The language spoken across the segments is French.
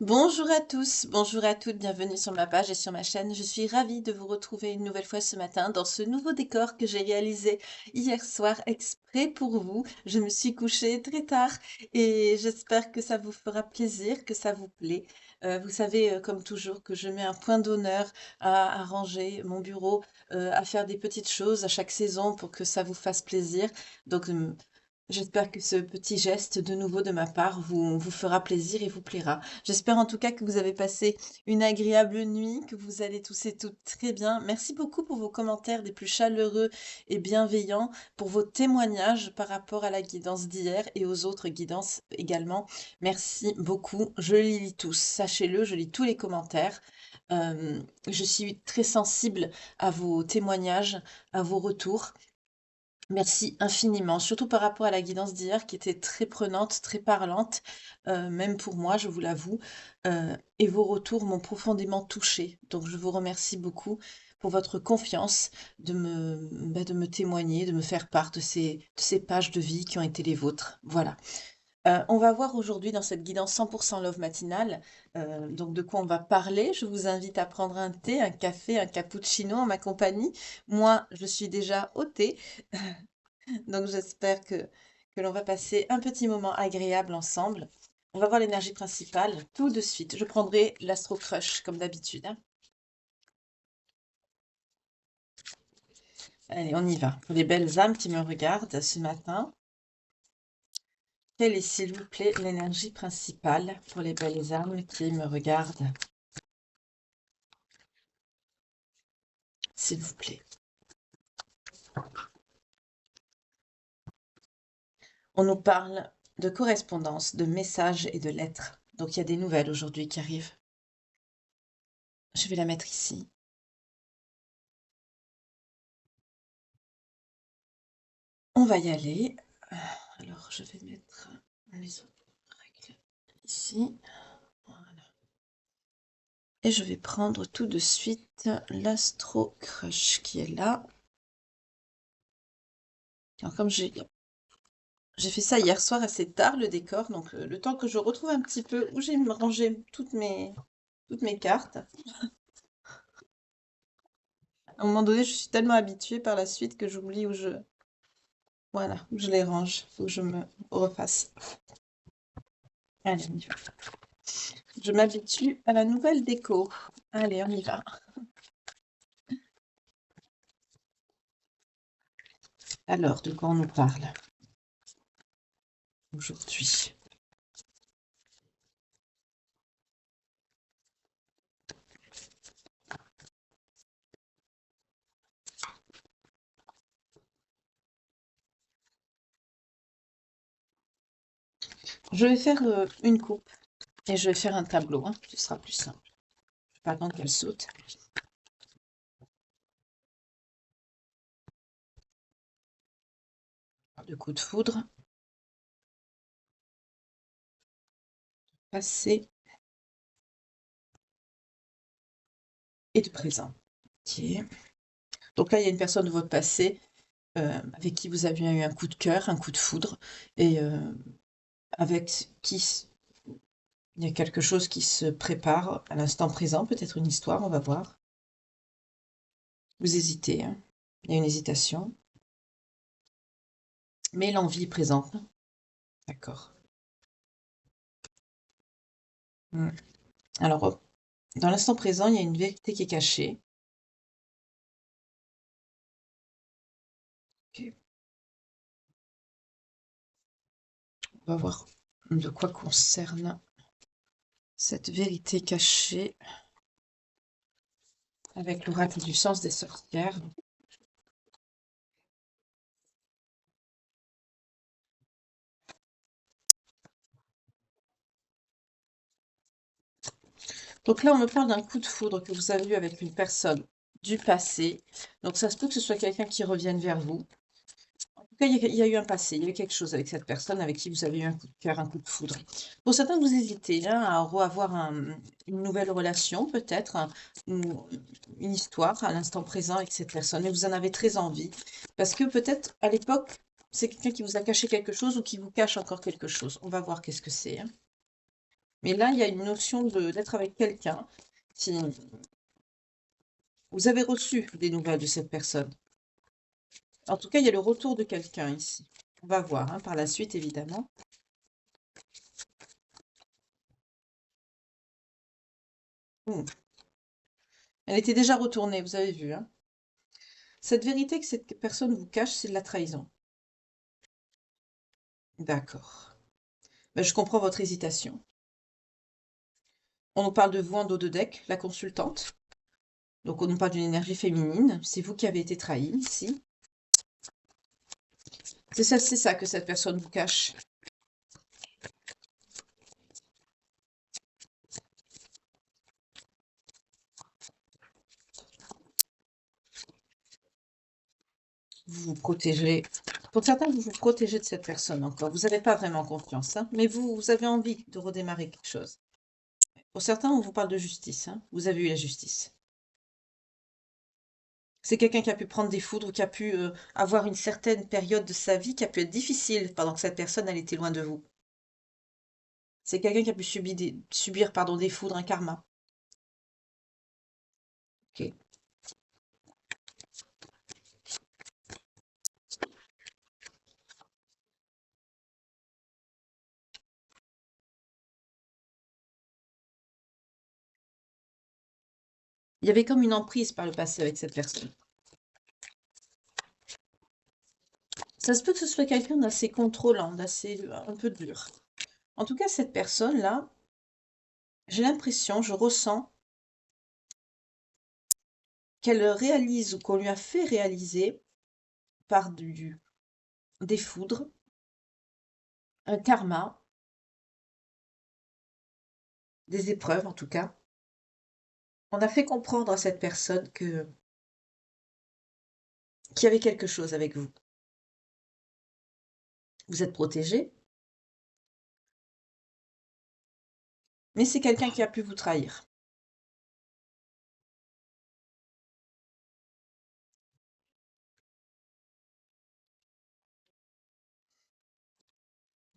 Bonjour à tous, bonjour à toutes, bienvenue sur ma page et sur ma chaîne. Je suis ravie de vous retrouver une nouvelle fois ce matin dans ce nouveau décor que j'ai réalisé hier soir exprès pour vous. Je me suis couchée très tard et j'espère que ça vous fera plaisir, que ça vous plaît. Vous savez, comme toujours, que je mets un point d'honneur à ranger mon bureau, à faire des petites choses à chaque saison pour que ça vous fasse plaisir. Donc, j'espère que ce petit geste de nouveau de ma part vous fera plaisir et vous plaira. J'espère en tout cas que vous avez passé une agréable nuit, que vous allez tous et toutes très bien. Merci beaucoup pour vos commentaires des plus chaleureux et bienveillants, pour vos témoignages par rapport à la guidance d'hier et aux autres guidances également. Merci beaucoup. Je les lis tous. Sachez-le, je lis tous les commentaires. Je suis très sensible à vos témoignages, à vos retours. Merci infiniment, surtout par rapport à la guidance d'hier qui était très prenante, très parlante, même pour moi, je vous l'avoue. Et vos retours m'ont profondément touchée. Donc je vous remercie beaucoup pour votre confiance de me témoigner, de me faire part de ces pages de vie qui ont été les vôtres. Voilà. On va voir aujourd'hui dans cette guidance 100% Love matinale, donc de quoi on va parler. Je vous invite à prendre un thé, un café, un cappuccino en ma compagnie. Moi, je suis déjà au thé. Donc j'espère que l'on va passer un petit moment agréable ensemble. On va voir l'énergie principale tout de suite. Je prendrai l'Astro Crush comme d'habitude, hein. Allez, on y va. Pour les belles âmes qui me regardent ce matin, quelle est s'il vous plaît l'énergie principale pour les belles âmes qui me regardent, s'il vous plaît. On nous parle de correspondance, de messages et de lettres. Donc il y a des nouvelles aujourd'hui qui arrivent. Je vais la mettre ici. On va y aller. Alors, je vais mettre les autres règles ici. Voilà. Et je vais prendre tout de suite l'Astro Crush qui est là. Alors, comme j'ai fait ça hier soir assez tard, le décor, donc le temps que je retrouve un petit peu où j'ai rangé toutes mes cartes. À un moment donné, je suis tellement habituée par la suite que j'oublie voilà, où je les range. Faut que je me refasse. Allez, on y va. Je m'habitue à la nouvelle déco. Allez, on y va. Alors, de quoi on nous parle aujourd'hui? Je vais faire une coupe et je vais faire un tableau, hein. Ce sera plus simple. Je vais pas attendre qu'elle saute. De coup de foudre, passé et de présent. Ok. Donc là, il y a une personne de votre passé avec qui vous avez eu un coup de cœur, un coup de foudre, et avec qui il y a quelque chose qui se prépare à l'instant présent, peut-être une histoire, on va voir. Vous hésitez, hein. Il y a une hésitation, mais l'envie est présente. D'accord. Hmm. Alors, dans l'instant présent, il y a une vérité qui est cachée. Ok. On va voir de quoi concerne cette vérité cachée avec l'oracle du sens des sorcières. Donc là, on me parle d'un coup de foudre que vous avez eu avec une personne du passé. Donc ça se peut que ce soit quelqu'un qui revienne vers vous. En tout cas, il y a eu un passé, il y a eu quelque chose avec cette personne avec qui vous avez eu un coup de cœur, un coup de foudre. Pour certains, vous hésitez, hein, à avoir une nouvelle relation, peut-être, une histoire à l'instant présent avec cette personne, mais vous en avez très envie. Parce que peut-être, à l'époque, c'est quelqu'un qui vous a caché quelque chose ou qui vous cache encore quelque chose. On va voir qu'est-ce que c'est, hein. Mais là, il y a une notion d'être avec quelqu'un qui... Vous avez reçu des nouvelles de cette personne. En tout cas, il y a le retour de quelqu'un ici. On va voir hein, par la suite, évidemment. Hmm. Elle était déjà retournée, vous avez vu. Hein. Cette vérité que cette personne vous cache, c'est de la trahison. D'accord. Ben, je comprends votre hésitation. On nous parle de vous en dos de deck, la consultante. Donc on nous parle d'une énergie féminine. C'est vous qui avez été trahi ici. C'est ça que cette personne vous cache. Vous vous protégez. Pour certains, vous vous protégez de cette personne encore. Vous n'avez pas vraiment confiance, hein, mais vous avez envie de redémarrer quelque chose. Pour certains, on vous parle de justice. Hein. Vous avez eu la justice. C'est quelqu'un qui a pu prendre des foudres, qui a pu avoir une certaine période de sa vie qui a pu être difficile pendant que cette personne, elle était loin de vous. C'est quelqu'un qui a pu subir pardon, des foudres, un karma. Ok. Il y avait comme une emprise par le passé avec cette personne. Ça se peut que ce soit quelqu'un d'assez contrôlant, d'assez un peu dur. En tout cas, cette personne-là, j'ai l'impression, je ressens qu'elle réalise ou qu'on lui a fait réaliser par des foudres, un karma, des épreuves en tout cas. On a fait comprendre à cette personne qu'il y avait quelque chose avec vous. Vous êtes protégé, mais c'est quelqu'un qui a pu vous trahir.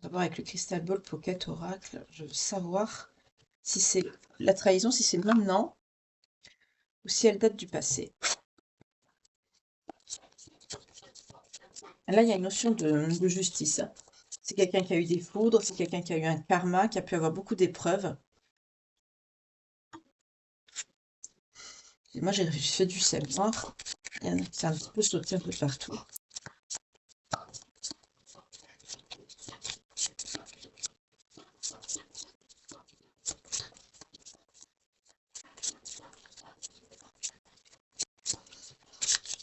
D'abord avec le Crystal Ball Pocket Oracle, je veux savoir si c'est la trahison, si c'est maintenant ou si elle date du passé. Là, il y a une notion de justice. C'est quelqu'un qui a eu des foudres, c'est quelqu'un qui a eu un karma, qui a pu avoir beaucoup d'épreuves. Et moi, j'ai fait du sel noir. C'est un petit peu sauté un peu partout.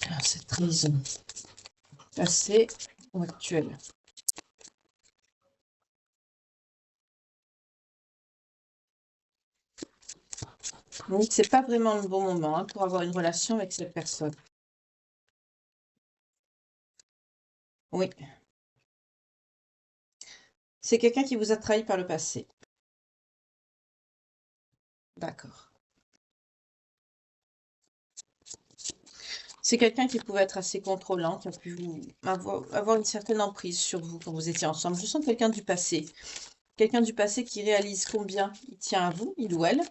Alors, cette trahison passée ou actuelle. Donc, c'est pas vraiment le bon moment hein, pour avoir une relation avec cette personne. Oui. C'est quelqu'un qui vous a trahi par le passé. D'accord. C'est quelqu'un qui pouvait être assez contrôlant, qui a pu avoir une certaine emprise sur vous quand vous étiez ensemble. Je sens quelqu'un du passé. Quelqu'un du passé qui réalise combien il tient à vous, il ou elle.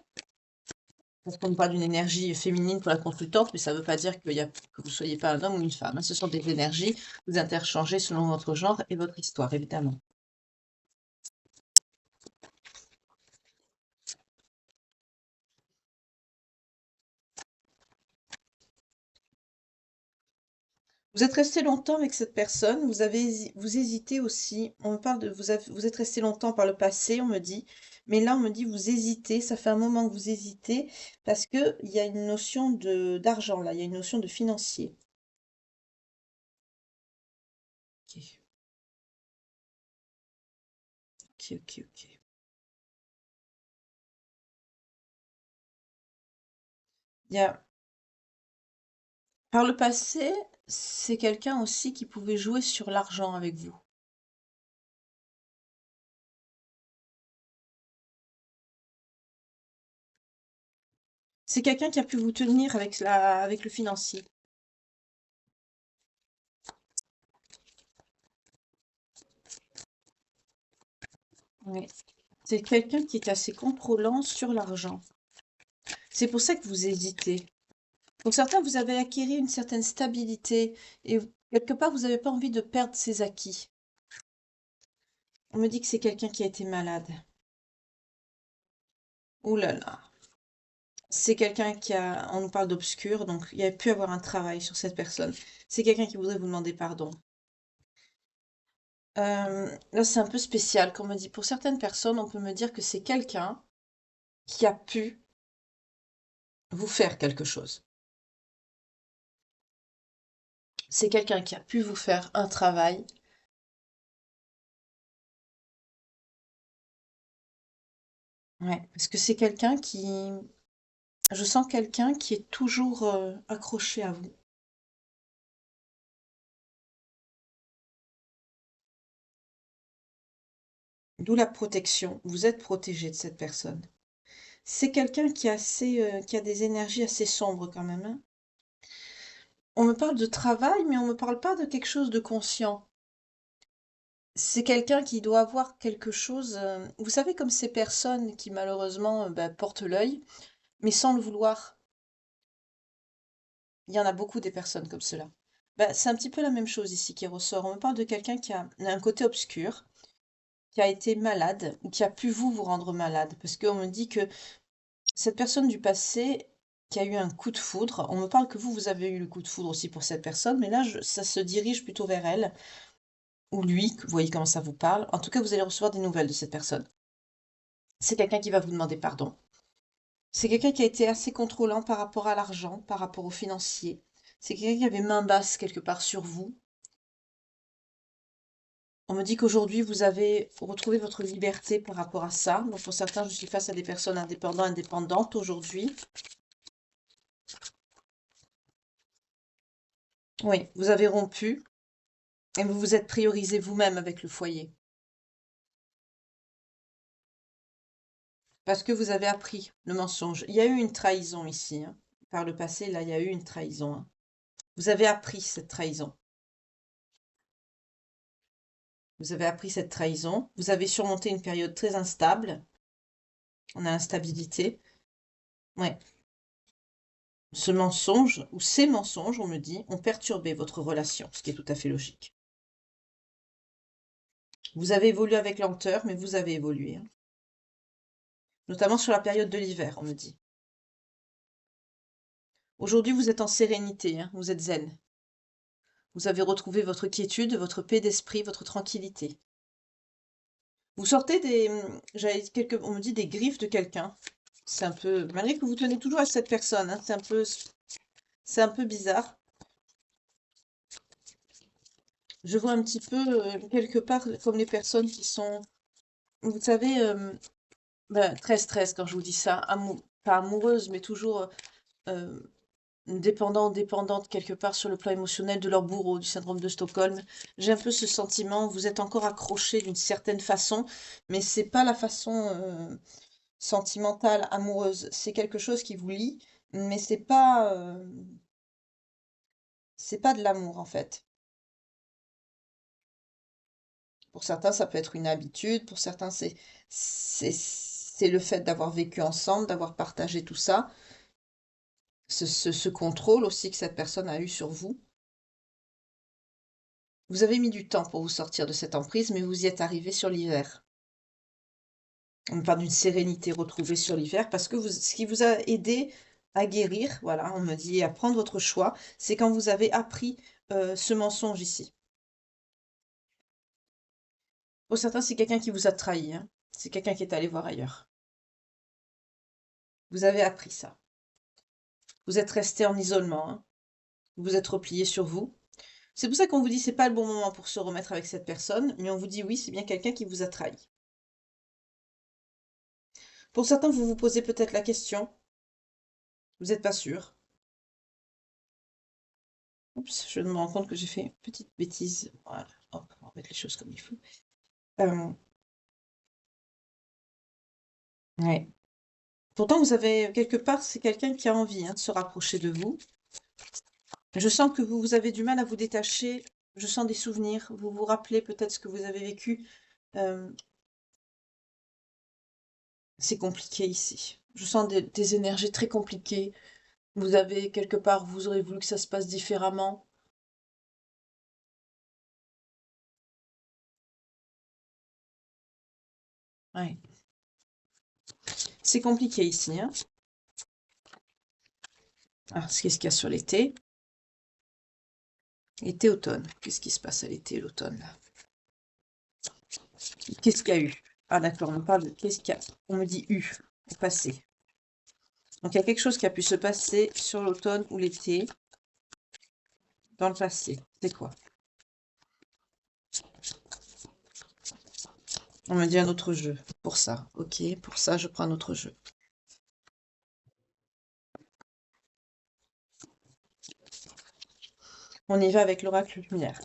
Parce qu'on parle d'une énergie féminine pour la consultante, mais ça ne veut pas dire que vous ne soyez pas un homme ou une femme. Hein. Ce sont des énergies, vous interchangez selon votre genre et votre histoire, évidemment. Vous êtes resté longtemps avec cette personne, vous hésitez aussi. On me parle de vous êtes resté longtemps par le passé, on me dit, mais là on me dit vous hésitez, ça fait un moment que vous hésitez parce que il y a une notion de d'argent là, il y a une notion de financier. Ok, ok, ok, ok. Il y a par le passé, c'est quelqu'un aussi qui pouvait jouer sur l'argent avec vous. C'est quelqu'un qui a pu vous tenir avec le financier. Oui. C'est quelqu'un qui est assez contrôlant sur l'argent. C'est pour ça que vous hésitez. Pour certains, vous avez acquis une certaine stabilité et quelque part, vous n'avez pas envie de perdre ses acquis. On me dit que c'est quelqu'un qui a été malade. Ouh là là. C'est quelqu'un qui a, on nous parle d'obscur, donc il y a pu avoir un travail sur cette personne. C'est quelqu'un qui voudrait vous demander pardon. Là, c'est un peu spécial, comme on me dit. Pour certaines personnes, on peut me dire que c'est quelqu'un qui a pu vous faire quelque chose. C'est quelqu'un qui a pu vous faire un travail. Ouais, parce que c'est quelqu'un qui... Je sens quelqu'un qui est toujours accroché à vous. D'où la protection. Vous êtes protégé de cette personne. C'est quelqu'un qui est assez, qui a des énergies assez sombres quand même, hein. On me parle de travail, mais on me parle pas de quelque chose de conscient. C'est quelqu'un qui doit avoir quelque chose, vous savez, comme ces personnes qui malheureusement bah, portent l'œil, mais sans le vouloir. Il y en a beaucoup des personnes comme cela. Bah, c'est un petit peu la même chose ici qui ressort. On me parle de quelqu'un qui a un côté obscur, qui a été malade, ou qui a pu vous rendre malade. Parce qu'on me dit que cette personne du passé qui a eu un coup de foudre, on me parle que vous avez eu le coup de foudre aussi pour cette personne, mais là, ça se dirige plutôt vers elle, ou lui, que vous voyez comment ça vous parle. En tout cas, vous allez recevoir des nouvelles de cette personne. C'est quelqu'un qui va vous demander pardon. C'est quelqu'un qui a été assez contrôlant par rapport à l'argent, par rapport au financier. C'est quelqu'un qui avait main basse quelque part sur vous. On me dit qu'aujourd'hui, vous avez retrouvé votre liberté par rapport à ça. Donc, pour certains, je suis face à des personnes indépendantes aujourd'hui. Oui, vous avez rompu et vous vous êtes priorisé vous-même avec le foyer. Parce que vous avez appris le mensonge. Il y a eu une trahison ici, hein. Par le passé, là, il y a eu une trahison, hein. Vous avez appris cette trahison. Vous avez appris cette trahison. Vous avez surmonté une période très instable. On a instabilité. Ouais. Ce mensonge, ou ces mensonges, on me dit, ont perturbé votre relation, ce qui est tout à fait logique. Vous avez évolué avec lenteur, mais vous avez évolué, hein. Notamment sur la période de l'hiver, on me dit. Aujourd'hui, vous êtes en sérénité, hein, vous êtes zen. Vous avez retrouvé votre quiétude, votre paix d'esprit, votre tranquillité. Vous sortez des, on me dit des griffes de quelqu'un. C'est un peu, malgré que vous tenez toujours à cette personne, hein, c'est un peu bizarre. Je vois un petit peu, quelque part, comme les personnes qui sont, vous savez, ben, très stress quand je vous dis ça, pas amoureuse, mais toujours euh, dépendante quelque part sur le plan émotionnel de leur bourreau, du syndrome de Stockholm. J'ai un peu ce sentiment, vous êtes encore accroché d'une certaine façon, mais c'est pas la façon sentimentale, amoureuse. C'est quelque chose qui vous lie, mais c'est pas de l'amour en fait. Pour certains, ça peut être une habitude, pour certains, c'est le fait d'avoir vécu ensemble, d'avoir partagé tout ça, ce contrôle aussi que cette personne a eu sur vous. Vous avez mis du temps pour vous sortir de cette emprise, mais vous y êtes arrivé sur l'hiver. On parle d'une sérénité retrouvée sur l'hiver parce que ce qui vous a aidé à guérir, voilà, on me dit, à prendre votre choix, c'est quand vous avez appris ce mensonge ici. Pour certains, c'est quelqu'un qui vous a trahi, hein. C'est quelqu'un qui est allé voir ailleurs. Vous avez appris ça. Vous êtes resté en isolement, hein. Vous vous êtes replié sur vous. C'est pour ça qu'on vous dit c'est pas le bon moment pour se remettre avec cette personne, mais on vous dit oui, c'est bien quelqu'un qui vous a trahi. Pour certains, vous vous posez peut-être la question, vous n'êtes pas sûr. Oups, je me rends compte que j'ai fait une petite bêtise. Voilà, hop, on va mettre les choses comme il faut. Euh, ouais. Pourtant, vous avez quelque part, c'est quelqu'un qui a envie hein, de se rapprocher de vous. Je sens que vous avez du mal à vous détacher. Je sens des souvenirs. Vous vous rappelez peut-être ce que vous avez vécu. Euh, C'est compliqué ici. Je sens des énergies très compliquées. Vous avez quelque part, vous aurez voulu que ça se passe différemment. Ouais. C'est compliqué ici, hein. Alors, qu'est-ce qu'il y a sur l'été? Été-automne. Qu'est-ce qui se passe à l'été et l'automne, là? Qu'est-ce qu'il y a eu? Ah, d'accord, on parle de qu'est-ce qu'il y a. On me dit eu, au passé. Donc, il y a quelque chose qui a pu se passer sur l'automne ou l'été, dans le passé. C'est quoi? On me dit un autre jeu. Pour ça. Ok, pour ça, je prends un autre jeu. On y va avec l'oracle luminaire.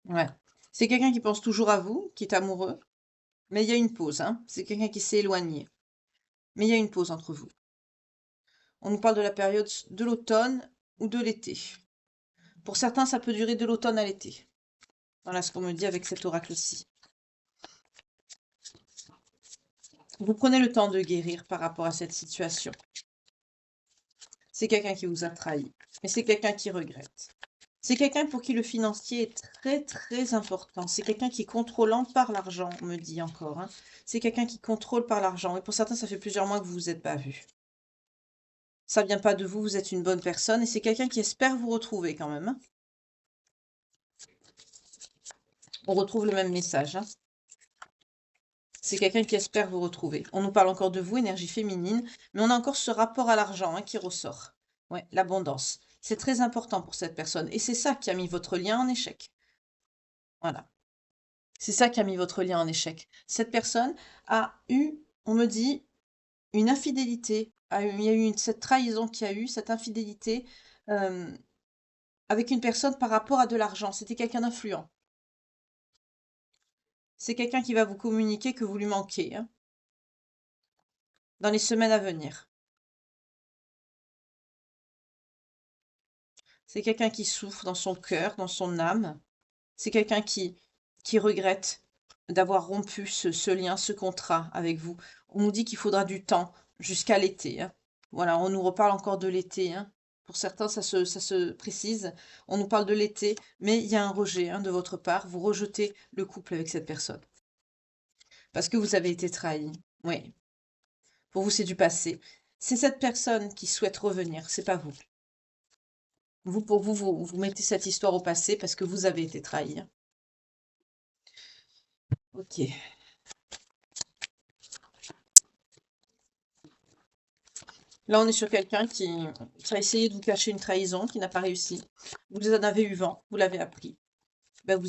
Ouais. C'est quelqu'un qui pense toujours à vous, qui est amoureux, mais il y a une pause, hein. C'est quelqu'un qui s'est éloigné. Mais il y a une pause entre vous. On nous parle de la période de l'automne ou de l'été. Pour certains, ça peut durer de l'automne à l'été. Voilà ce qu'on me dit avec cet oracle-ci. Vous prenez le temps de guérir par rapport à cette situation. C'est quelqu'un qui vous a trahi, mais c'est quelqu'un qui regrette. C'est quelqu'un pour qui le financier est très très important. C'est quelqu'un qui est contrôlant par l'argent, on me dit encore, hein. C'est quelqu'un qui contrôle par l'argent. Et pour certains, ça fait plusieurs mois que vous vous êtes pas vus. Ça vient pas de vous, vous êtes une bonne personne et c'est quelqu'un qui espère vous retrouver quand même, hein. On retrouve le même message, hein. C'est quelqu'un qui espère vous retrouver. On nous parle encore de vous, énergie féminine, mais on a encore ce rapport à l'argent, hein, qui ressort. Ouais, l'abondance. C'est très important pour cette personne. Et c'est ça qui a mis votre lien en échec. Voilà. C'est ça qui a mis votre lien en échec. Cette personne a eu, on me dit, une infidélité. Il y a eu cette trahison qui a eu, cette infidélité euh, avec une personne par rapport à de l'argent. C'était quelqu'un d'influent. C'est quelqu'un qui va vous communiquer que vous lui manquez, hein, dans les semaines à venir. C'est quelqu'un qui souffre dans son cœur, dans son âme. C'est quelqu'un qui regrette d'avoir rompu ce lien, ce contrat avec vous. On nous dit qu'il faudra du temps jusqu'à l'été, hein. Voilà, on nous reparle encore de l'été, hein. Pour certains, ça se précise. On nous parle de l'été, mais il y a un rejet, hein, de votre part. Vous rejetez le couple avec cette personne. Parce que vous avez été trahi. Oui. Pour vous, c'est du passé. C'est cette personne qui souhaite revenir, c'est pas vous. Vous, pour vous, vous mettez cette histoire au passé parce que vous avez été trahi, hein. Ok. Là, on est sur quelqu'un qui a essayé de vous cacher une trahison, qui n'a pas réussi. Vous en avez eu vent, vous l'avez appris. Ben, vous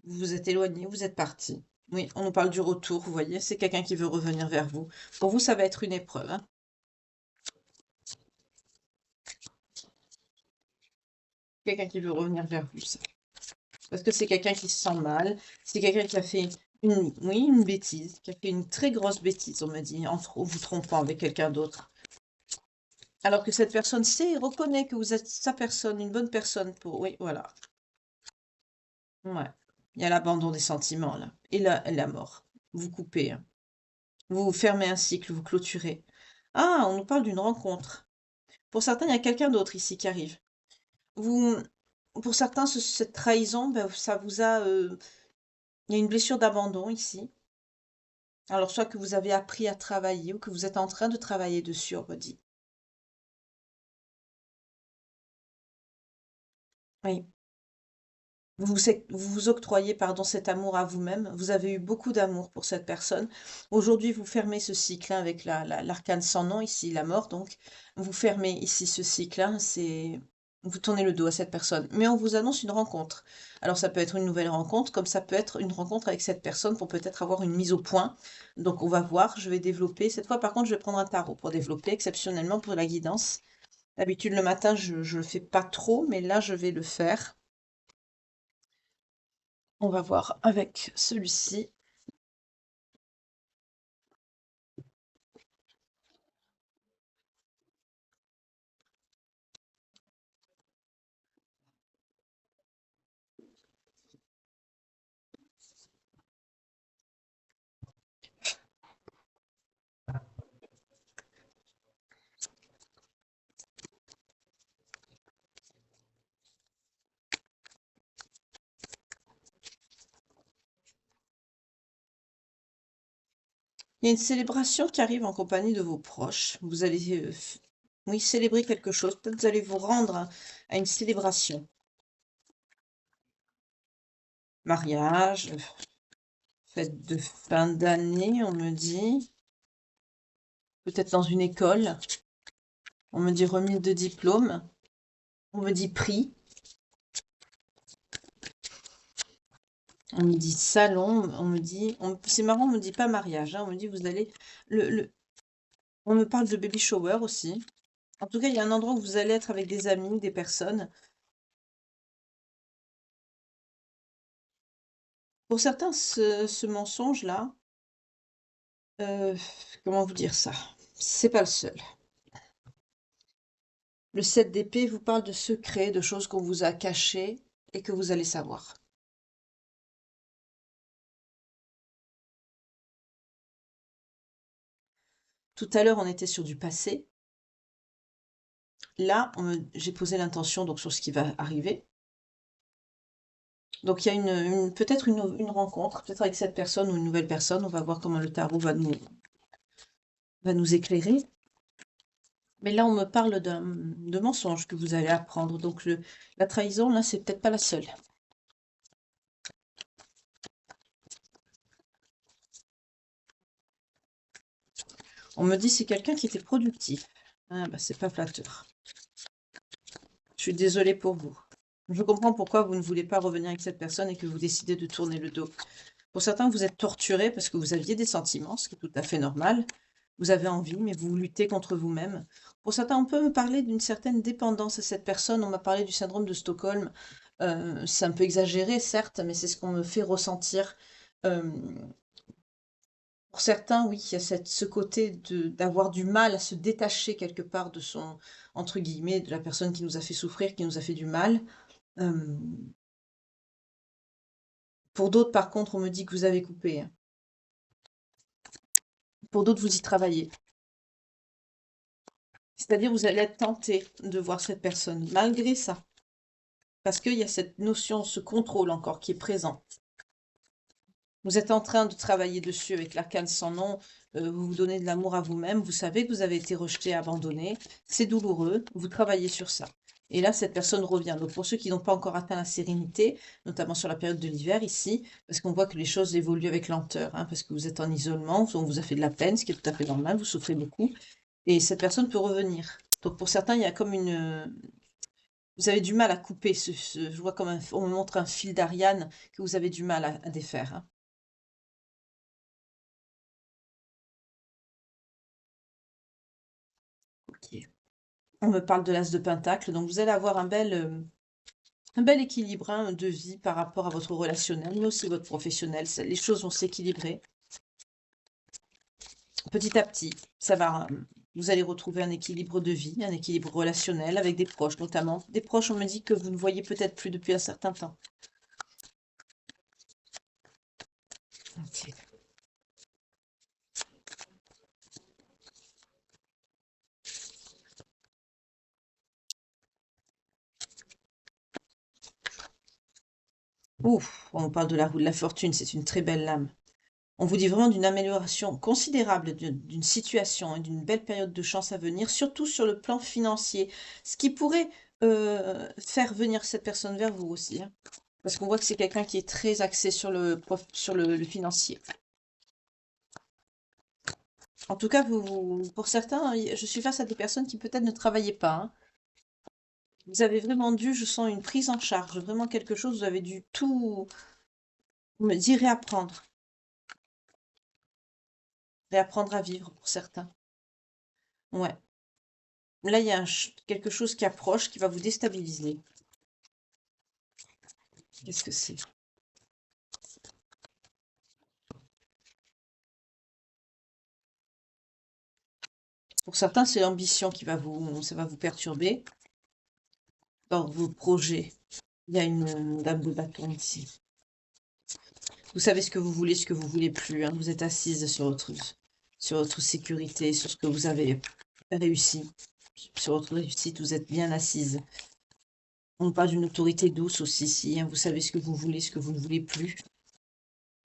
vous êtes éloigné, vous êtes parti. Oui, on nous parle du retour, vous voyez, c'est quelqu'un qui veut revenir vers vous. Pour vous, ça va être une épreuve, hein. Quelqu'un qui veut revenir vers vous, ça. Parce que c'est quelqu'un qui se sent mal, c'est quelqu'un qui a fait oui, une bêtise, qui a fait une très grosse bêtise, on m'a dit, en vous trompant avec quelqu'un d'autre. Alors que cette personne sait et reconnaît que vous êtes sa personne, une bonne personne pour... Oui, voilà. Ouais. Il y a l'abandon des sentiments, là. Et la mort. Vous coupez, hein. Vous fermez un cycle, vous clôturez. Ah, on nous parle d'une rencontre. Pour certains, il y a quelqu'un d'autre ici qui arrive. Vous, pour certains, cette trahison, ben, ça vous a... il y a une blessure d'abandon ici. Alors, soit que vous avez appris à travailler ou que vous êtes en train de travailler dessus, on me dit. Oui. Vous vous octroyez, pardon, cet amour à vous-même. Vous avez eu beaucoup d'amour pour cette personne. Aujourd'hui, vous fermez ce cycle, hein, avec l'arcane sans nom, ici, la mort, donc. Vous fermez ici ce cycle, hein, vous tournez le dos à cette personne. Mais on vous annonce une rencontre. Alors, ça peut être une nouvelle rencontre, comme ça peut être une rencontre avec cette personne pour peut-être avoir une mise au point. Donc, on va voir, je vais développer. Cette fois, par contre, je vais prendre un tarot pour développer, exceptionnellement pour la guidance. D'habitude, le matin, je ne le fais pas trop, mais là, je vais le faire. On va voir avec celui-ci. Il y a une célébration qui arrive en compagnie de vos proches. Vous allez, oui, célébrer quelque chose. Peut-être vous allez vous rendre à une célébration. Mariage, fête de fin d'année, on me dit. Peut-être dans une école. On me dit remise de diplôme. On me dit prix. On me dit salon. On me dit... C'est marrant, on me dit pas mariage, hein. On me dit vous allez... On me parle de baby shower aussi. En tout cas, il y a un endroit où vous allez être avec des amis, des personnes. Pour certains, ce mensonge-là, comment vous dire ça? C'est pas le seul. Le 7 d'épée vous parle de secrets, de choses qu'on vous a cachées et que vous allez savoir. Tout à l'heure, on était sur du passé. Là, j'ai posé l'intention donc sur ce qui va arriver. Donc il y a peut-être une rencontre, peut-être avec cette personne ou une nouvelle personne. On va voir comment le tarot va nous éclairer. Mais là, on me parle de mensonge que vous allez apprendre. Donc la trahison, là, c'est peut-être pas la seule. On me dit c'est quelqu'un qui était productif. Ah bah c'est pas flatteur. Je suis désolée pour vous. Je comprends pourquoi vous ne voulez pas revenir avec cette personne et que vous décidez de tourner le dos. Pour certains, vous êtes torturé parce que vous aviez des sentiments, ce qui est tout à fait normal. Vous avez envie, mais vous luttez contre vous-même. Pour certains, on peut me parler d'une certaine dépendance à cette personne. On m'a parlé du syndrome de Stockholm. C'est un peu exagéré, certes, mais c'est ce qu'on me fait ressentir. Euh, pour certains, oui, il y a ce côté d'avoir du mal à se détacher quelque part de son, entre guillemets, de la personne qui nous a fait souffrir, qui nous a fait du mal. Euh, pour d'autres, par contre, on me dit que vous avez coupé, hein. Pour d'autres, vous y travaillez. C'est-à-dire, vous allez être tenté de voir cette personne, malgré ça. Parce qu'il y a cette notion, ce contrôle encore qui est présent. Vous êtes en train de travailler dessus avec l'arcane sans nom, vous vous donnez de l'amour à vous-même, vous savez que vous avez été rejeté, abandonné, c'est douloureux, vous travaillez sur ça. Et là, cette personne revient. Donc pour ceux qui n'ont pas encore atteint la sérénité, notamment sur la période de l'hiver ici, parce qu'on voit que les choses évoluent avec lenteur, hein, parce que vous êtes en isolement, on vous a fait de la peine, ce qui est tout à fait normal, vous souffrez beaucoup, et cette personne peut revenir. Donc pour certains, il y a comme une... Vous avez du mal à couper, je vois comme on me montre un fil d'Ariane que vous avez du mal à défaire, hein. Ok. On me parle de l'as de Pentacle, donc vous allez avoir un bel équilibre, hein, de vie par rapport à votre relationnel, mais aussi votre professionnel. Les choses vont s'équilibrer petit à petit. Ça va, vous allez retrouver un équilibre de vie, un équilibre relationnel avec des proches notamment. Des proches, on me dit que vous ne voyez peut-être plus depuis un certain temps. Ok. Ouf, on parle de la roue de la fortune, c'est une très belle lame. On vous dit vraiment d'une amélioration considérable d'une situation et d'une belle période de chance à venir, surtout sur le plan financier, ce qui pourrait faire venir cette personne vers vous aussi, hein. Parce qu'on voit que c'est quelqu'un qui est très axé sur sur le financier. En tout cas, pour certains, je suis face à des personnes qui peut-être ne travaillaient pas, hein. Vous avez vraiment dû, je sens une prise en charge, vraiment quelque chose, vous avez dû tout me dire réapprendre, réapprendre à vivre pour certains. Ouais. Là, il y a quelque chose qui approche, qui va vous déstabiliser. Qu'est-ce que c'est? Pour certains, c'est l'ambition qui ça va vous perturber dans vos projets. Il y a une dame de bâton ici. Vous savez ce que vous voulez, ce que vous voulez plus, hein. Vous êtes assise sur votre sécurité, sur ce que vous avez réussi, sur votre réussite. Vous êtes bien assise. On parle d'une autorité douce aussi ici, hein. Vous savez ce que vous voulez, ce que vous ne voulez plus.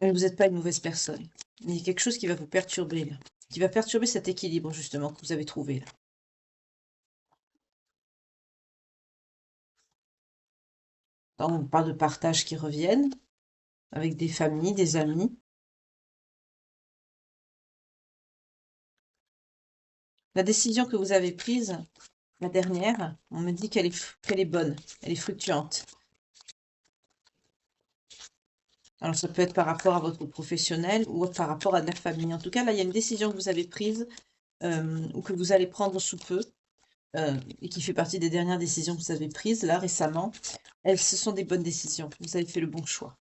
Mais vous n'êtes pas une mauvaise personne. Il y a quelque chose qui va vous perturber, là. Qui va perturber cet équilibre, justement, que vous avez trouvé, là. On parle de partage qui reviennent, avec des familles, des amis. La décision que vous avez prise, la dernière, on me dit qu'elle est bonne, elle est fluctuante. Alors, ça peut être par rapport à votre professionnel ou par rapport à de la famille. En tout cas, là, il y a une décision que vous avez prise ou que vous allez prendre sous peu et qui fait partie des dernières décisions que vous avez prises là récemment. Ce sont des bonnes décisions. Vous avez fait le bon choix.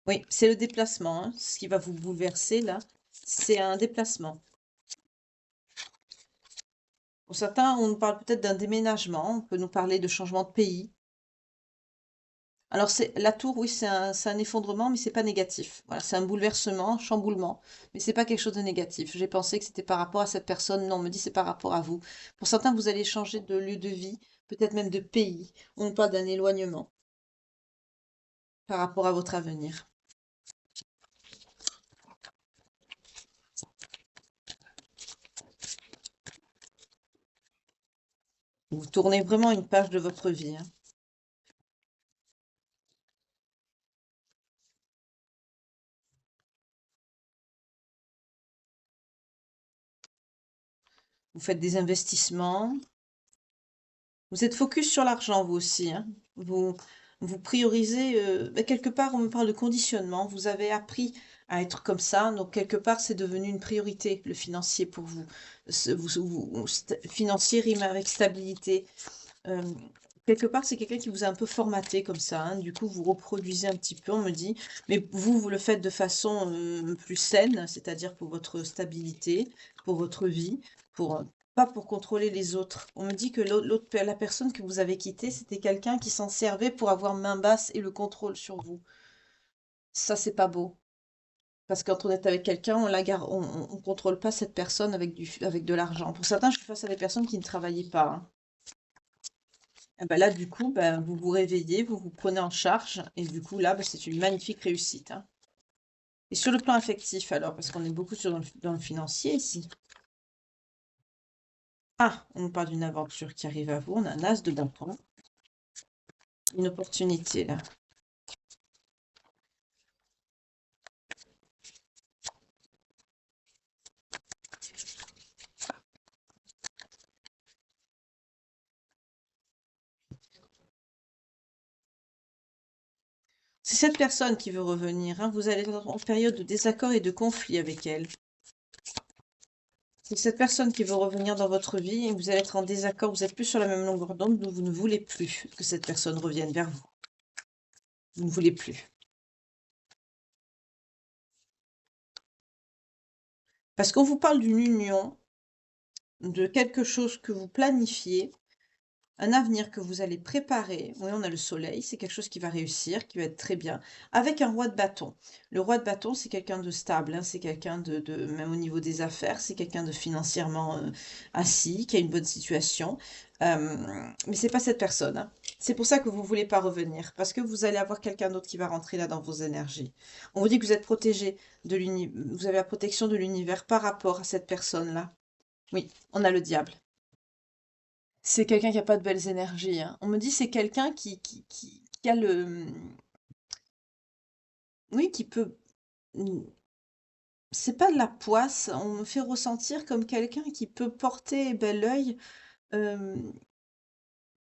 Oui, c'est le déplacement, hein. Ce qui va vous bouleverser là, c'est un déplacement. Pour certains, on nous parle peut-être d'un déménagement, on peut nous parler de changement de pays. Alors c'est la tour, oui, c'est un effondrement, mais c'est pas négatif. Voilà, c'est un bouleversement, un chamboulement, mais c'est pas quelque chose de négatif. J'ai pensé que c'était par rapport à cette personne. Non, on me dit c'est par rapport à vous. Pour certains, vous allez changer de lieu de vie, peut-être même de pays. On nous parle d'un éloignement par rapport à votre avenir. Vous tournez vraiment une page de votre vie, hein. Vous faites des investissements. Vous êtes focus sur l'argent, vous aussi, hein. Vous, vous priorisez, quelque part, on me parle de conditionnement. Vous avez appris à être comme ça, donc quelque part, c'est devenu une priorité, le financier pour vous. Financier rime avec stabilité. Euh, quelque part, c'est quelqu'un qui vous a un peu formaté comme ça, hein. Du coup, vous reproduisez un petit peu, on me dit, mais vous le faites de façon plus saine, c'est-à-dire pour votre stabilité, pour votre vie, pas pour contrôler les autres. On me dit que la personne que vous avez quittée, c'était quelqu'un qui s'en servait pour avoir main basse et le contrôle sur vous. Ça, c'est pas beau. Parce que quand on est avec quelqu'un, on contrôle pas cette personne avec de l'argent. Pour certains, je suis face à des personnes qui ne travaillaient pas, hein. Ah bah là, du coup, bah, vous vous réveillez, vous vous prenez en charge, et du coup, là, bah, c'est une magnifique réussite, hein. Et sur le plan affectif, alors, parce qu'on est beaucoup dans le financier ici. Ah, on nous parle d'une aventure qui arrive à vous, on a un as de bâton, une opportunité, là. C'est cette personne qui veut revenir, hein. Vous allez être en période de désaccord et de conflit avec elle. C'est cette personne qui veut revenir dans votre vie et vous allez être en désaccord, vous êtes plus sur la même longueur d'onde, donc vous ne voulez plus que cette personne revienne vers vous. Vous ne voulez plus. Parce qu'on vous parle d'une union, de quelque chose que vous planifiez, un avenir que vous allez préparer. Oui, on a le soleil, c'est quelque chose qui va réussir, qui va être très bien, avec un roi de bâton. Le roi de bâton, c'est quelqu'un de stable, hein, c'est quelqu'un même au niveau des affaires, c'est quelqu'un de financièrement assis, qui a une bonne situation. Mais c'est pas cette personne, hein. C'est pour ça que vous voulez pas revenir, parce que vous allez avoir quelqu'un d'autre qui va rentrer là dans vos énergies. On vous dit que vous êtes protégé vous avez la protection de l'univers par rapport à cette personne-là. Oui, on a le diable. C'est quelqu'un qui a pas de belles énergies, hein. On me dit c'est quelqu'un qui a oui, qui peut... C'est pas de la poisse, on me fait ressentir comme quelqu'un qui peut porter bel œil, euh,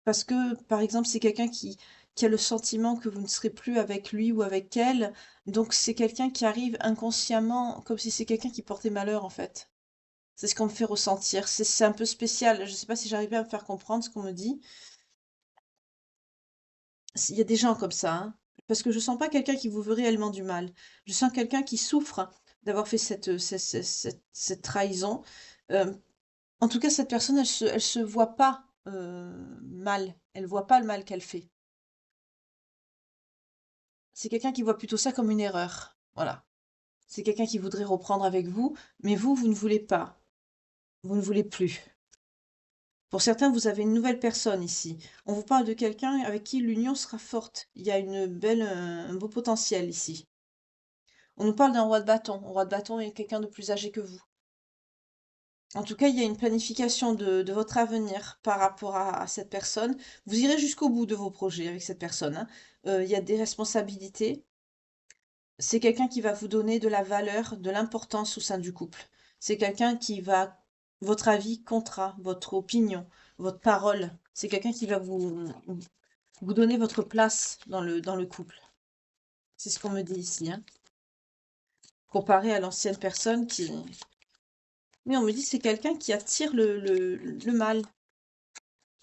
parce que, par exemple, c'est quelqu'un qui a le sentiment que vous ne serez plus avec lui ou avec elle, donc c'est quelqu'un qui arrive inconsciemment, comme si c'est quelqu'un qui portait malheur, en fait. C'est ce qu'on me fait ressentir. C'est un peu spécial. Je sais pas si j'arrive à me faire comprendre ce qu'on me dit. Il y a des gens comme ça, hein, parce que je sens pas quelqu'un qui vous veut réellement du mal. Je sens quelqu'un qui souffre d'avoir fait cette trahison. Euh, en tout cas, cette personne, elle se voit pas mal. Elle voit pas le mal qu'elle fait. C'est quelqu'un qui voit plutôt ça comme une erreur. Voilà. C'est quelqu'un qui voudrait reprendre avec vous, mais vous ne voulez pas. Vous ne voulez plus. Pour certains, vous avez une nouvelle personne ici. On vous parle de quelqu'un avec qui l'union sera forte. Il y a un beau potentiel ici. On nous parle d'un roi de bâton. Un roi de bâton est quelqu'un de plus âgé que vous. En tout cas, il y a une planification de votre avenir par rapport à cette personne. Vous irez jusqu'au bout de vos projets avec cette personne, hein. Il y a des responsabilités. C'est quelqu'un qui va vous donner de la valeur, de l'importance au sein du couple. C'est quelqu'un qui va... Votre avis comptera, votre opinion, votre parole. C'est quelqu'un qui va vous donner votre place dans le couple. C'est ce qu'on me dit ici, hein. Comparé à l'ancienne personne qui... Mais on me dit que c'est quelqu'un qui attire le mal.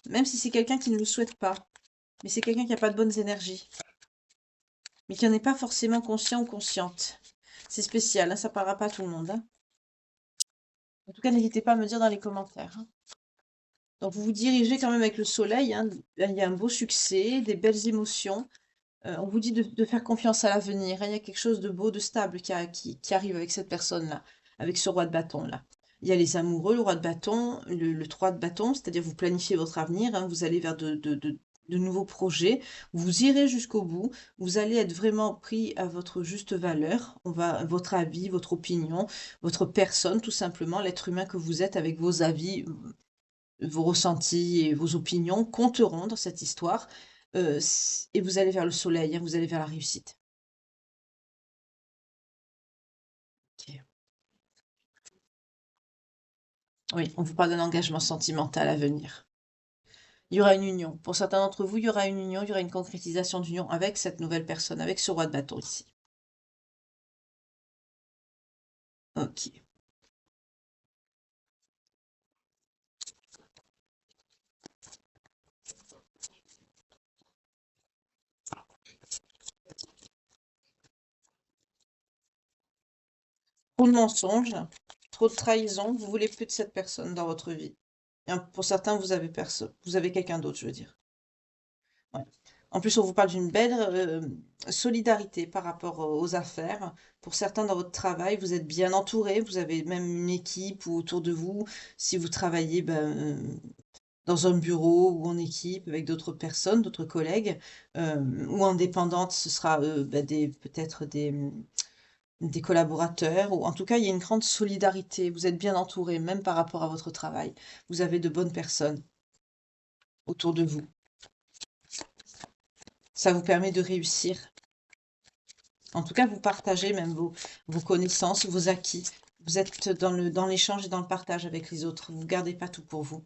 Même si c'est quelqu'un qui ne le souhaite pas. Mais c'est quelqu'un qui n'a pas de bonnes énergies. Mais qui n'en est pas forcément conscient ou consciente. C'est spécial, hein, ça ne parlera pas à tout le monde, hein. En tout cas, n'hésitez pas à me dire dans les commentaires, hein. Donc, vous vous dirigez quand même avec le soleil, hein. Il y a un beau succès, des belles émotions. On vous dit de faire confiance à l'avenir, hein. Il y a quelque chose de beau, de stable qui arrive avec cette personne-là, avec ce roi de bâton-là. Il y a les amoureux, le roi de bâton, le 3 de bâton, c'est-à-dire vous planifiez votre avenir, hein. Vous allez vers de nouveaux projets, vous irez jusqu'au bout, vous allez être vraiment pris à votre juste valeur, votre avis, votre opinion, votre personne, tout simplement, l'être humain que vous êtes avec vos avis, vos ressentis et vos opinions compteront dans cette histoire, et vous allez vers le soleil, hein, vous allez vers la réussite. Ok. Oui, on vous parle d'un engagement sentimental à venir. Il y aura une union. Pour certains d'entre vous, il y aura une union, il y aura une concrétisation d'union avec cette nouvelle personne, avec ce roi de bâton ici. Ok. Trop de mensonges, trop de trahison, vous voulez plus de cette personne dans votre vie. Et pour certains, vous avez quelqu'un d'autre, je veux dire. Ouais. En plus, on vous parle d'une belle solidarité par rapport aux affaires. Pour certains, dans votre travail, vous êtes bien entouré, vous avez même une équipe autour de vous. Si vous travaillez dans un bureau ou en équipe avec d'autres personnes, d'autres collègues, ou indépendante, ce sera peut-être des collaborateurs, ou en tout cas, il y a une grande solidarité. Vous êtes bien entouré, même par rapport à votre travail. Vous avez de bonnes personnes autour de vous. Ça vous permet de réussir. En tout cas, vous partagez même vos connaissances, vos acquis. Vous êtes dans l'échange et dans le partage avec les autres. Vous ne gardez pas tout pour vous.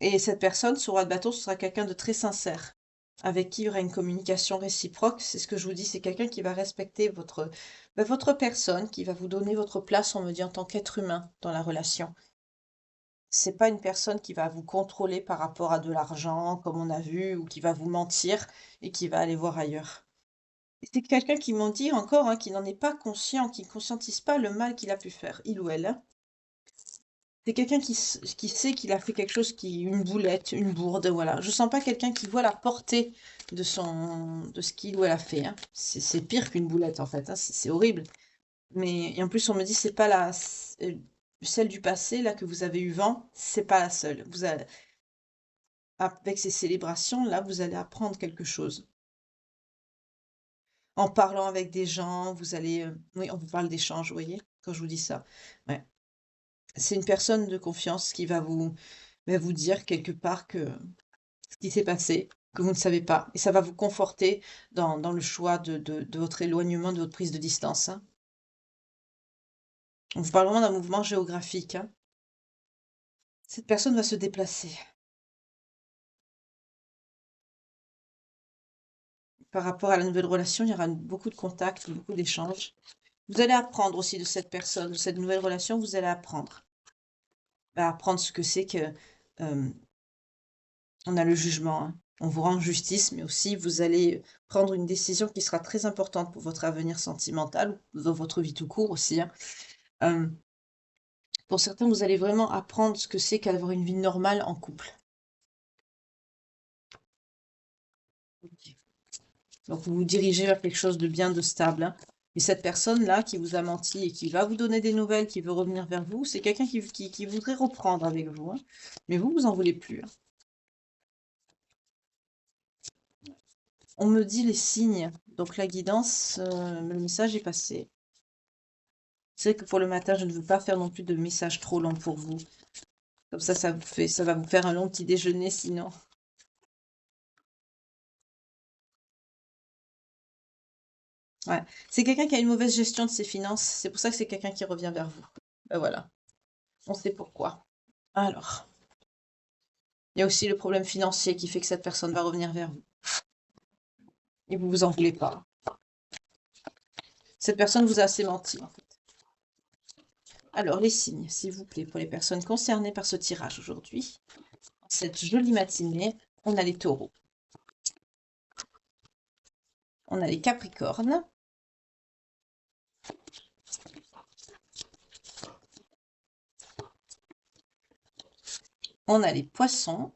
Et cette personne, ce roi de bâton, ce sera quelqu'un de très sincère, avec qui il y aura une communication réciproque. C'est ce que je vous dis, c'est quelqu'un qui va respecter votre personne, qui va vous donner votre place, on me dit, en tant qu'être humain dans la relation. C'est pas une personne qui va vous contrôler par rapport à de l'argent, comme on a vu, ou qui va vous mentir et qui va aller voir ailleurs. C'est quelqu'un qui m'en dit encore, hein, qui n'en est pas conscient, qui ne conscientise pas le mal qu'il a pu faire, il ou elle, hein. C'est quelqu'un qui sait qu'il a fait quelque chose une boulette, une bourde, voilà. Je sens pas quelqu'un qui voit la portée de ce qu'il ou elle a fait, hein. C'est pire qu'une boulette, en fait, hein. C'est horrible. Mais, et en plus, on me dit, c'est pas celle du passé, là, que vous avez eu vent, c'est pas la seule. Avec ces célébrations, là, vous allez apprendre quelque chose. En parlant avec des gens, vous allez, oui, on vous parle d'échange, vous voyez, quand je vous dis ça. Ouais. C'est une personne de confiance qui va vous dire quelque part que ce qui s'est passé, que vous ne savez pas. Et ça va vous conforter dans le choix de votre éloignement, de votre prise de distance, hein. On vous parle vraiment d'un mouvement géographique, hein. Cette personne va se déplacer. Par rapport à la nouvelle relation, il y aura beaucoup de contacts, beaucoup d'échanges. Vous allez apprendre aussi de cette personne, de cette nouvelle relation, vous allez apprendre. Apprendre ce que c'est que on a le jugement, hein. On vous rend justice, mais aussi vous allez prendre une décision qui sera très importante pour votre avenir sentimental, ou dans votre vie tout court aussi, hein. Euh, pour certains, vous allez vraiment apprendre ce que c'est qu'avoir une vie normale en couple. Ok. Donc vous vous dirigez vers quelque chose de bien, de stable, hein. Et cette personne-là qui vous a menti et qui va vous donner des nouvelles, qui veut revenir vers vous, c'est quelqu'un qui voudrait reprendre avec vous, hein. Mais vous en voulez plus, hein. On me dit les signes, donc la guidance, le message est passé. C'est vrai que pour le matin, je ne veux pas faire non plus de messages trop longs pour vous. Comme ça va vous faire un long petit déjeuner sinon. Ouais. C'est quelqu'un qui a une mauvaise gestion de ses finances. C'est pour ça que c'est quelqu'un qui revient vers vous. Ben voilà. On sait pourquoi. Alors, il y a aussi le problème financier qui fait que cette personne va revenir vers vous. Et vous vous en voulez pas. Cette personne vous a assez menti, en fait. Alors, les signes, s'il vous plaît, pour les personnes concernées par ce tirage aujourd'hui. Cette jolie matinée, on a les taureaux. On a les capricornes. On a les poissons.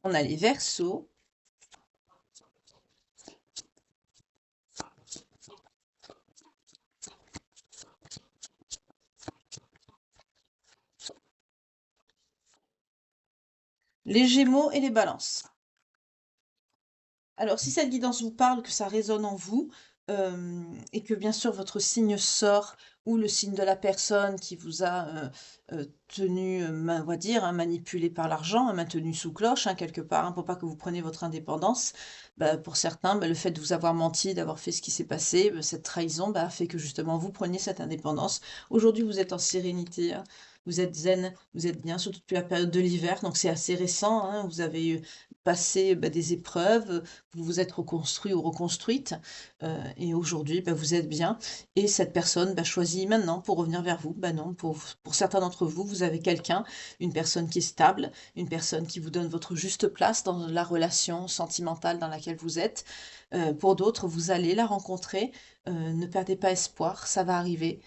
On a les verseaux. Les gémeaux et les balances. Alors, si cette guidance vous parle, que ça résonne en vous, et que bien sûr votre signe sort, ou le signe de la personne qui vous a tenu, on va dire, hein, manipulé par l'argent, hein, maintenu sous cloche, hein, quelque part, hein, pour pas que vous preniez votre indépendance, bah, pour certains, bah, le fait de vous avoir menti, d'avoir fait ce qui s'est passé, bah, cette trahison, bah, a fait que justement vous preniez cette indépendance. Aujourd'hui, vous êtes en sérénité, hein, vous êtes zen, vous êtes bien, surtout depuis la période de l'hiver, donc c'est assez récent, hein, vous avez passé bah, des épreuves, vous vous êtes reconstruit ou reconstruite, et aujourd'hui, bah, vous êtes bien. Et cette personne bah, choisit maintenant pour revenir vers vous. Bah non, pour certains d'entre vous, vous avez quelqu'un, une personne qui est stable, une personne qui vous donne votre juste place dans la relation sentimentale dans laquelle vous êtes. Pour d'autres, vous allez la rencontrer. Ne perdez pas espoir, ça va arriver.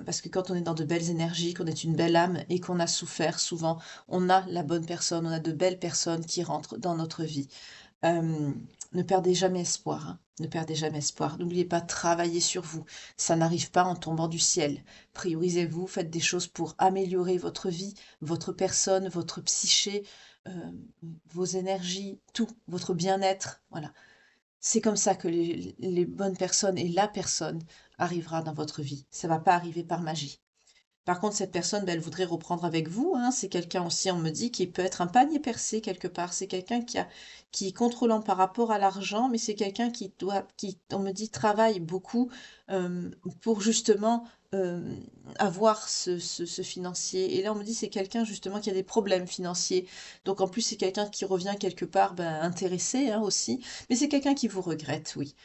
Parce que quand on est dans de belles énergies, qu'on est une belle âme et qu'on a souffert, souvent, on a la bonne personne, on a de belles personnes qui rentrent dans notre vie. Ne perdez jamais espoir, hein. Ne perdez jamais espoir. N'oubliez pas de travailler sur vous. Ça n'arrive pas en tombant du ciel. Priorisez-vous, faites des choses pour améliorer votre vie, votre personne, votre psyché, euh, vos énergies, tout, votre bien-être. Voilà. C'est comme ça que les bonnes personnes et la personne arrivera dans votre vie. Ça va pas arriver par magie. Par contre, cette personne, ben, elle voudrait reprendre avec vous, hein. C'est quelqu'un aussi, on me dit, qui peut être un panier percé quelque part. C'est quelqu'un qui est contrôlant par rapport à l'argent, mais c'est quelqu'un on me dit, travaille beaucoup pour justement avoir ce financier. Et là, on me dit, c'est quelqu'un justement qui a des problèmes financiers. Donc en plus, c'est quelqu'un qui revient quelque part ben, intéressé hein, aussi. Mais c'est quelqu'un qui vous regrette, oui.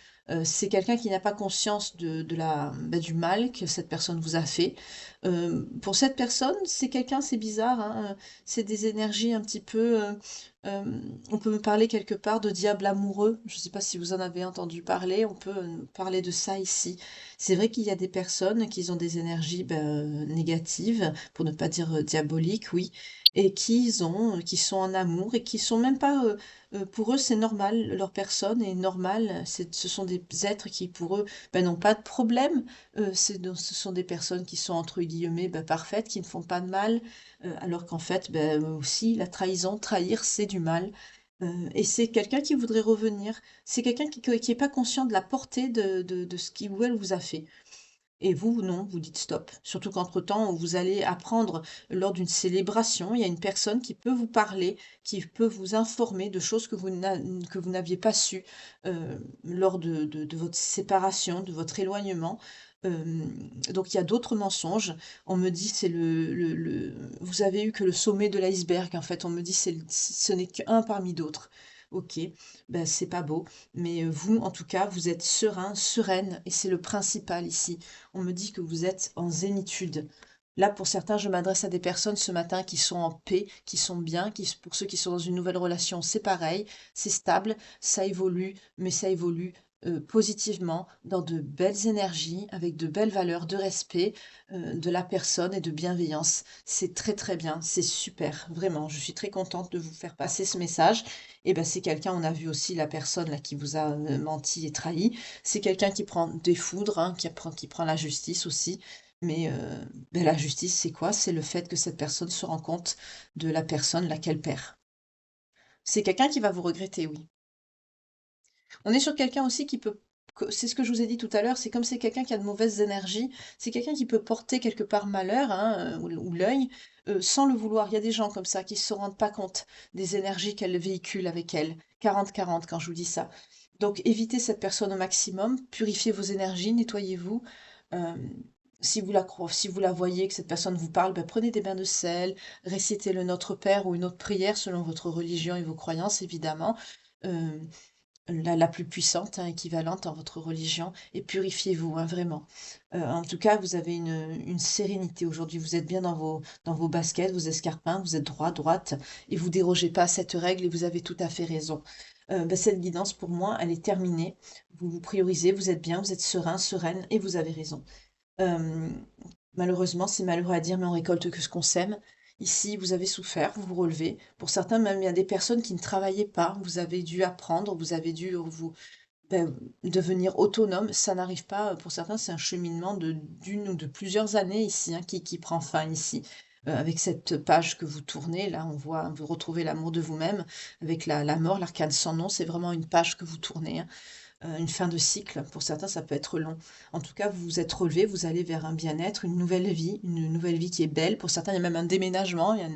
C'est quelqu'un qui n'a pas conscience ben, du mal que cette personne vous a fait. Pour cette personne, c'est quelqu'un, c'est bizarre, hein, c'est des énergies un petit peu. On peut me parler quelque part de diable amoureux. Je ne sais pas si vous en avez entendu parler. On peut parler de ça ici. C'est vrai qu'il y a des personnes qui ont des énergies ben, négatives, pour ne pas dire diaboliques, oui, et qui sont en amour et qui sont même pas. Pour eux, c'est normal. Leur personne est normale. Ce sont des êtres qui, pour eux, ben, n'ont pas de problème. Ce sont des personnes qui sont entre guillemets bah, parfaites, qui ne font pas de mal, alors qu'en fait, bah, aussi, la trahison, trahir, c'est du mal. Et c'est quelqu'un qui voudrait revenir. C'est quelqu'un qui est pas conscient de la portée de ce qu'il ou elle vous a fait. Et vous, non, vous dites stop. Surtout qu'entre-temps, vous allez apprendre lors d'une célébration, il y a une personne qui peut vous parler, qui peut vous informer de choses que vous n'aviez pas su lors de votre séparation, de votre éloignement. Donc il y a d'autres mensonges. On me dit c'est vous avez eu que le sommet de l'iceberg. En fait, on me dit ce n'est qu'un parmi d'autres. Ok, ben c'est pas beau, mais vous, en tout cas, vous êtes serein, sereine, et c'est le principal ici. On me dit que vous êtes en zénitude. Là, pour certains, je m'adresse à des personnes ce matin qui sont en paix, qui sont bien, pour ceux qui sont dans une nouvelle relation, c'est pareil, c'est stable, ça évolue, mais ça évolue positivement, dans de belles énergies, avec de belles valeurs de respect, de la personne et de bienveillance. C'est très, très bien, c'est super, vraiment. Je suis très contente de vous faire passer ce message. Et ben, c'est quelqu'un, on a vu aussi la personne là qui vous a, menti et trahi. C'est quelqu'un qui prend des foudres, hein, qui prend la justice aussi. Mais, la justice, c'est quoi? C'est le fait que cette personne se rend compte de la personne là qu'elle perd. C'est quelqu'un qui va vous regretter, oui. On est sur quelqu'un aussi qui peut c'est ce que je vous ai dit tout à l'heure, c'est comme c'est quelqu'un qui a de mauvaises énergies, c'est quelqu'un qui peut porter quelque part malheur, hein, ou l'œil, sans le vouloir. Il y a des gens comme ça qui se rendent pas compte des énergies qu'elle véhicule avec elle. 40-40 quand je vous dis ça. Donc évitez cette personne au maximum, purifiez vos énergies, nettoyez-vous. Si vous la voyez, que cette personne vous parle, ben, prenez des bains de sel, récitez le Notre Père ou une autre prière selon votre religion et vos croyances, évidemment. Euh, la plus puissante, hein, équivalente dans votre religion, et purifiez-vous, hein, vraiment. En tout cas, vous avez une sérénité aujourd'hui, vous êtes bien dans vos baskets, vos escarpins, vous êtes droit, droite, et vous dérogez pas à cette règle, et vous avez tout à fait raison. Ben, cette guidance, pour moi, elle est terminée. Vous vous priorisez, vous êtes bien, vous êtes serein, sereine, et vous avez raison. Euh, Malheureusement, c'est malheureux à dire, mais on récolte que ce qu'on sème. Ici, vous avez souffert, vous vous relevez. Pour certains, même, il y a des personnes qui ne travaillaient pas. Vous avez dû apprendre, vous avez dû vous devenir autonome. Ça n'arrive pas. Pour certains, c'est un cheminement d'une ou de plusieurs années ici, hein, qui prend fin ici. Avec cette page que vous tournez, là, on voit, vous retrouvez l'amour de vous-même avec la mort, l'arcane sans nom. C'est vraiment une page que vous tournez, hein, une fin de cycle. Pour certains, ça peut être long. En tout cas, vous vous êtes relevé, vous allez vers un bien-être, une nouvelle vie qui est belle. Pour certains, il y a même un déménagement, il y a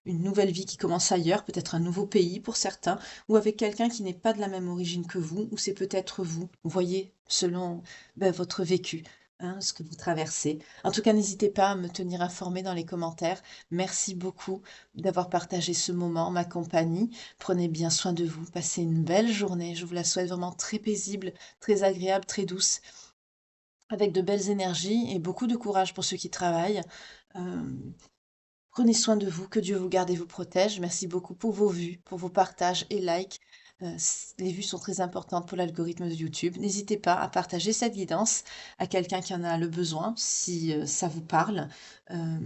une nouvelle vie qui commence ailleurs, peut-être un nouveau pays pour certains, ou avec quelqu'un qui n'est pas de la même origine que vous, ou c'est peut-être vous. Vous voyez, selon votre vécu. Hein, ce que vous traversez. En tout cas, n'hésitez pas à me tenir informé dans les commentaires. Merci beaucoup d'avoir partagé ce moment, ma compagnie. Prenez bien soin de vous, passez une belle journée. Je vous la souhaite vraiment très paisible, très agréable, très douce, avec de belles énergies et beaucoup de courage pour ceux qui travaillent. Euh, Prenez soin de vous, que Dieu vous garde et vous protège. Merci beaucoup pour vos vues, pour vos partages et likes. Les vues sont très importantes pour l'algorithme de YouTube. N'hésitez pas à partager cette guidance à quelqu'un qui en a le besoin, si ça vous parle. Euh,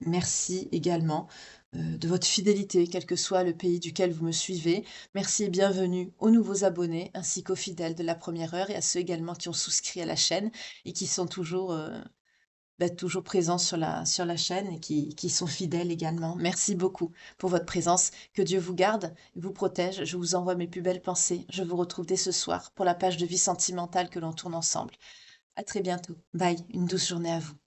Merci également de votre fidélité, quel que soit le pays duquel vous me suivez. Merci et bienvenue aux nouveaux abonnés, ainsi qu'aux fidèles de la première heure et à ceux également qui ont souscrit à la chaîne et qui sont toujours présents sur la chaîne et qui sont fidèles également. Merci beaucoup pour votre présence. Que Dieu vous garde, vous protège. Je vous envoie mes plus belles pensées. Je vous retrouve dès ce soir pour la page de vie sentimentale que l'on tourne ensemble. À très bientôt. Bye. Une douce journée à vous.